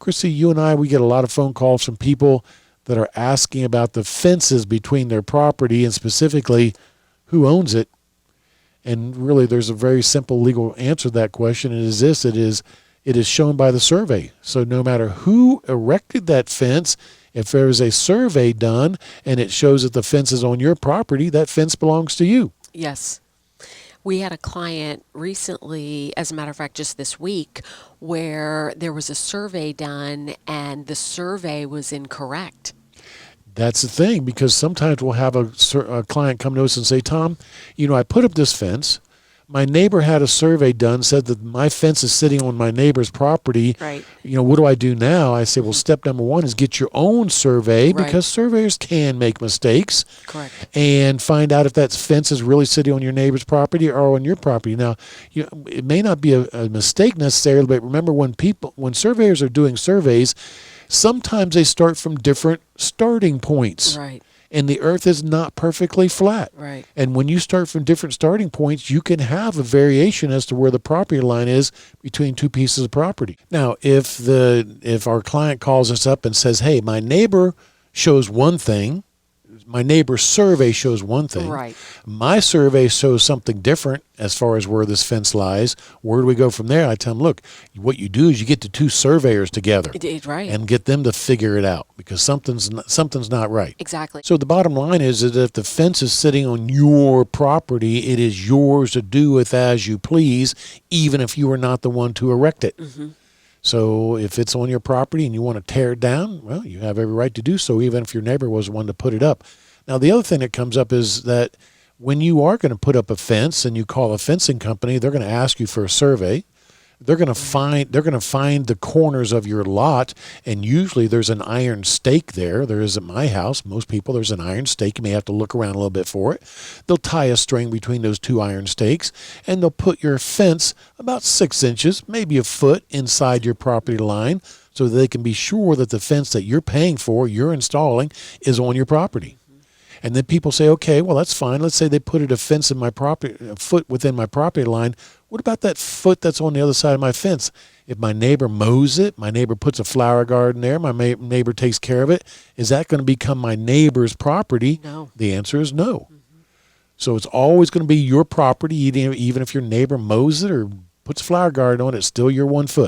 Chrissy, you and I, we get a lot of phone calls from people that are asking about the fences between their property and specifically who owns it. And really, there's a very simple legal answer to that question. It is this: it is shown by the survey. So no matter who erected that fence, if there is a survey done and it shows that the fence is on your property, that fence belongs to you. Yes. We had a client recently, as a matter of fact, just this week, where there was a survey done and the survey was incorrect. That's the thing, because sometimes we'll have a client come to us and say, Tom, I put up this fence. My neighbor had a survey done, said that my fence is sitting on my neighbor's property. Right. What do I do now? I say, well, step number one is get your own survey, because surveyors can make mistakes. Correct. And find out if that fence is really sitting on your neighbor's property or on your property. Now, it may not be a mistake necessarily, but remember, when surveyors are doing surveys, sometimes they start from different starting points. Right. And the earth is not perfectly flat. Right. And when you start from different starting points, you can have a variation as to where the property line is between two pieces of property. Now, if our client calls us up and says, hey, my neighbor shows one thing, my neighbor's survey shows one thing. Right. My survey shows something different as far as where this fence lies. Where do we go from there? I tell them, look, what you do is you get the two surveyors together, right, and get them to figure it out, because something's not right. Exactly. So the bottom line is that if the fence is sitting on your property, it is yours to do with as you please, even if you are not the one to erect it. Mm-hmm. So if it's on your property and you want to tear it down, well, you have every right to do so, even if your neighbor was the one to put it up. Now, the other thing that comes up is that when you are going to put up a fence and you call a fencing company, they're going to ask you for a survey. They're going to find the corners of your lot, and usually there's an iron stake there. There is at my house. Most people, there's an iron stake. You may have to look around a little bit for it. They'll tie a string between those two iron stakes, and they'll put your fence about 6 inches, maybe a foot inside your property line, so that they can be sure that the fence that you're paying for, you're installing, is on your property. And then people say, okay, well, that's fine. Let's say they put a fence in my property, a foot within my property line. What about that foot that's on the other side of my fence? If my neighbor mows it, my neighbor puts a flower garden there, my neighbor takes care of it, is that going to become my neighbor's property? No. The answer is no. Mm-hmm. So it's always going to be your property, even if your neighbor mows it or puts a flower garden on it, it's still your 1 foot.